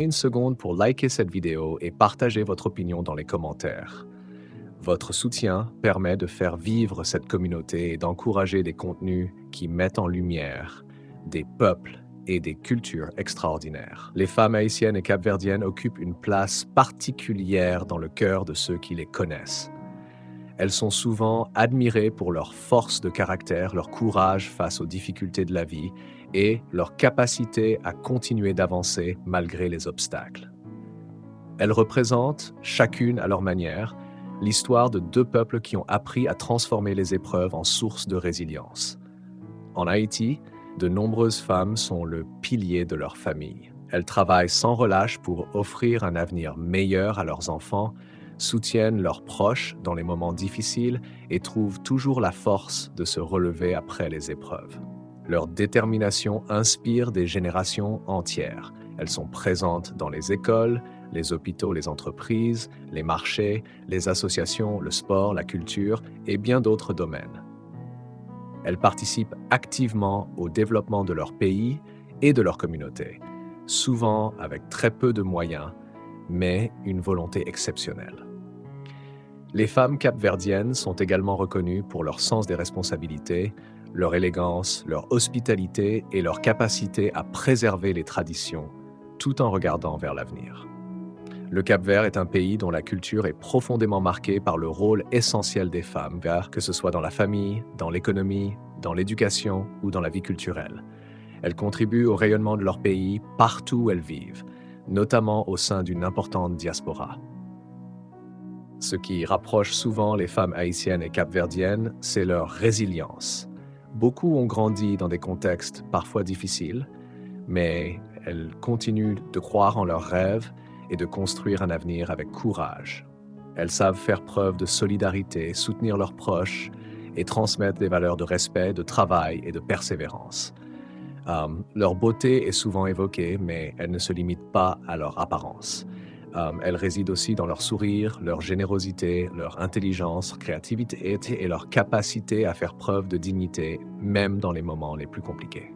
Une seconde pour liker cette vidéo et partager votre opinion dans les commentaires. Votre soutien permet de faire vivre cette communauté et d'encourager des contenus qui mettent en lumière des peuples et des cultures extraordinaires. Les femmes haïtiennes et capverdiennes occupent une place particulière dans le cœur de ceux qui les connaissent. Elles sont souvent admirées pour leur force de caractère, leur courage face aux difficultés de la vie et leur capacité à continuer d'avancer malgré les obstacles. Elles représentent, chacune à leur manière, l'histoire de deux peuples qui ont appris à transformer les épreuves en source de résilience. En Haïti, de nombreuses femmes sont le pilier de leur famille. Elles travaillent sans relâche pour offrir un avenir meilleur à leurs enfants, soutiennent leurs proches dans les moments difficiles et trouvent toujours la force de se relever après les épreuves. Leur détermination inspire des générations entières. Elles sont présentes dans les écoles, les hôpitaux, les entreprises, les marchés, les associations, le sport, la culture et bien d'autres domaines. Elles participent activement au développement de leur pays et de leur communauté, souvent avec très peu de moyens, mais une volonté exceptionnelle. Les femmes capverdiennes sont également reconnues pour leur sens des responsabilités, leur élégance, leur hospitalité et leur capacité à préserver les traditions, tout en regardant vers l'avenir. Le Cap-Vert est un pays dont la culture est profondément marquée par le rôle essentiel des femmes, que ce soit dans la famille, dans l'économie, dans l'éducation ou dans la vie culturelle. Elles contribuent au rayonnement de leur pays partout où elles vivent, notamment au sein d'une importante diaspora. Ce qui rapproche souvent les femmes haïtiennes et capverdiennes, c'est leur résilience. Beaucoup ont grandi dans des contextes parfois difficiles, mais elles continuent de croire en leurs rêves et de construire un avenir avec courage. Elles savent faire preuve de solidarité, soutenir leurs proches et transmettre des valeurs de respect, de travail et de persévérance. Leur beauté est souvent évoquée, mais elle ne se limite pas à leur apparence. Elle réside aussi dans leur sourire, leur générosité, leur intelligence, créativité et leur capacité à faire preuve de dignité, même dans les moments les plus compliqués.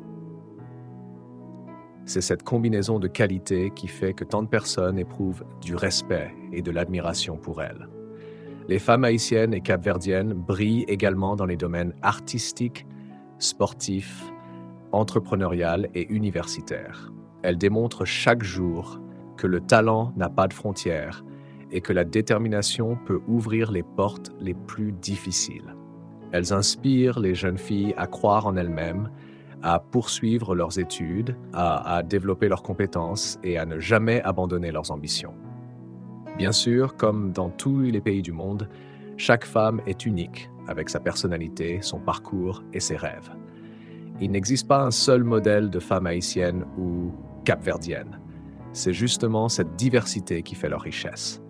C'est cette combinaison de qualités qui fait que tant de personnes éprouvent du respect et de l'admiration pour elles. Les femmes haïtiennes et capverdiennes brillent également dans les domaines artistiques, sportifs, entrepreneurial et universitaire. Elles démontrent chaque jour que le talent n'a pas de frontières et que la détermination peut ouvrir les portes les plus difficiles. Elles inspirent les jeunes filles à croire en elles-mêmes, à poursuivre leurs études, à développer leurs compétences et à ne jamais abandonner leurs ambitions. Bien sûr, comme dans tous les pays du monde, chaque femme est unique avec sa personnalité, son parcours et ses rêves. Il n'existe pas un seul modèle de femme haïtienne ou capverdienne. C'est justement cette diversité qui fait leur richesse.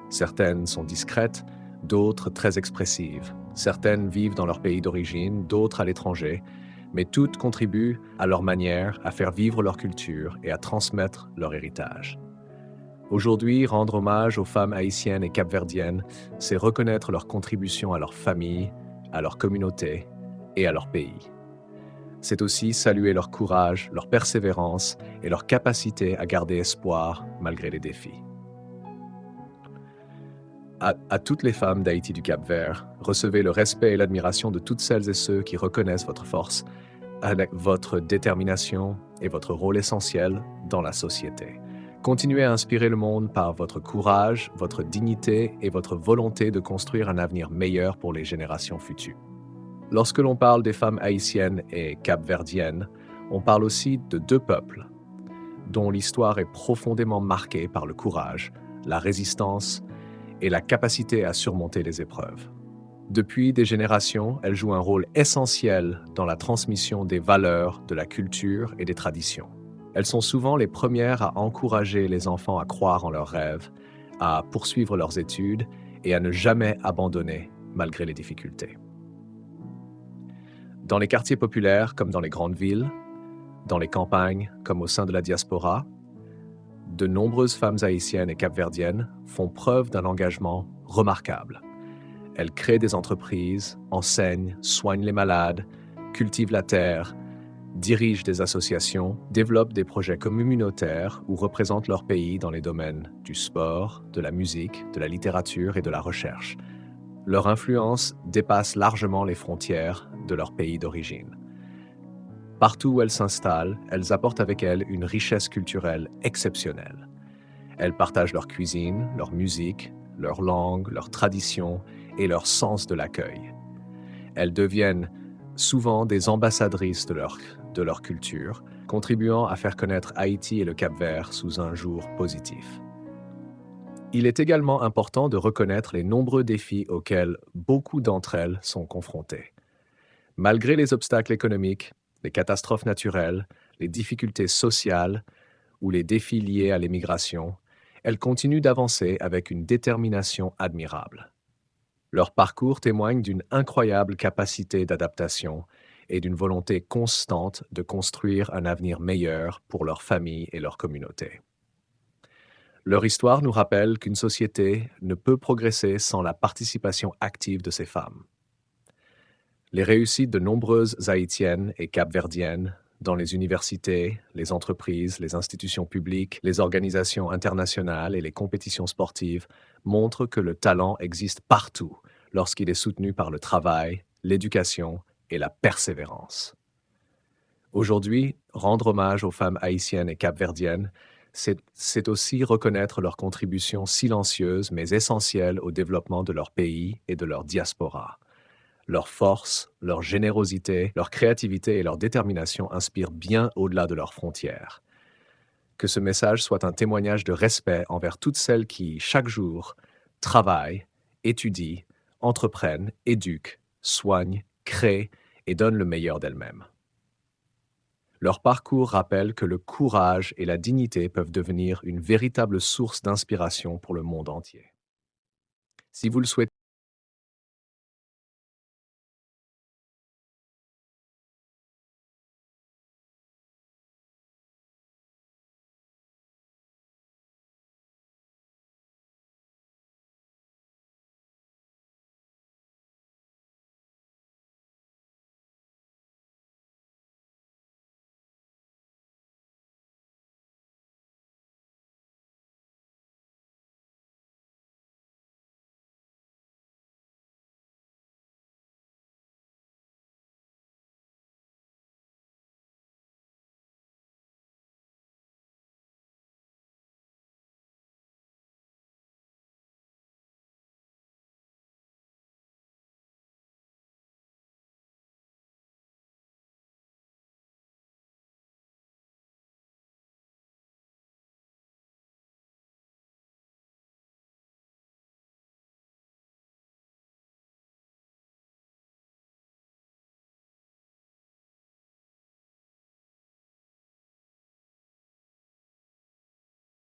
Certaines sont discrètes, d'autres très expressives. Certaines vivent dans leur pays d'origine, d'autres à l'étranger, mais toutes contribuent à leur manière à faire vivre leur culture et à transmettre leur héritage. Aujourd'hui, rendre hommage aux femmes haïtiennes et capverdiennes, c'est reconnaître leur contribution à leur famille, à leur communauté et à leur pays. C'est aussi saluer leur courage, leur persévérance et leur capacité à garder espoir malgré les défis. À toutes les femmes d'Haïti du Cap-Vert, recevez le respect et l'admiration de toutes celles et ceux qui reconnaissent votre force, avec votre détermination et votre rôle essentiel dans la société. Continuez à inspirer le monde par votre courage, votre dignité et votre volonté de construire un avenir meilleur pour les générations futures. Lorsque l'on parle des femmes haïtiennes et capverdiennes, on parle aussi de deux peuples dont l'histoire est profondément marquée par le courage, la résistance et la capacité à surmonter les épreuves. Depuis des générations, elles jouent un rôle essentiel dans la transmission des valeurs, de la culture et des traditions. Elles sont souvent les premières à encourager les enfants à croire en leurs rêves, à poursuivre leurs études et à ne jamais abandonner malgré les difficultés. Dans les quartiers populaires comme dans les grandes villes, dans les campagnes comme au sein de la diaspora, de nombreuses femmes haïtiennes et capverdiennes font preuve d'un engagement remarquable. Elles créent des entreprises, enseignent, soignent les malades, cultivent la terre, dirigent des associations, développent des projets communautaires ou représentent leur pays dans les domaines du sport, de la musique, de la littérature et de la recherche. Leur influence dépasse largement les frontières de leur pays d'origine. Partout où elles s'installent, elles apportent avec elles une richesse culturelle exceptionnelle. Elles partagent leur cuisine, leur musique, leur langue, leurs traditions et leur sens de l'accueil. Elles deviennent souvent des ambassadrices de leur culture, contribuant à faire connaître Haïti et le Cap-Vert sous un jour positif. Il est également important de reconnaître les nombreux défis auxquels beaucoup d'entre elles sont confrontées. Malgré les obstacles économiques, les catastrophes naturelles, les difficultés sociales ou les défis liés à l'émigration, elles continuent d'avancer avec une détermination admirable. Leur parcours témoigne d'une incroyable capacité d'adaptation et d'une volonté constante de construire un avenir meilleur pour leur famille et leur communauté. Leur histoire nous rappelle qu'une société ne peut progresser sans la participation active de ces femmes. Les réussites de nombreuses Haïtiennes et Capverdiennes dans les universités, les entreprises, les institutions publiques, les organisations internationales et les compétitions sportives montrent que le talent existe partout lorsqu'il est soutenu par le travail, l'éducation et la persévérance. Aujourd'hui, rendre hommage aux femmes haïtiennes et capverdiennes, c'est aussi reconnaître leur contribution silencieuse mais essentielle au développement de leur pays et de leur diaspora. Leur force, leur générosité, leur créativité et leur détermination inspirent bien au-delà de leurs frontières. Que ce message soit un témoignage de respect envers toutes celles qui, chaque jour, travaillent, étudient, entreprennent, éduquent, soignent, créent et donnent le meilleur d'elles-mêmes. Leur parcours rappelle que le courage et la dignité peuvent devenir une véritable source d'inspiration pour le monde entier. Si vous le souhaitez,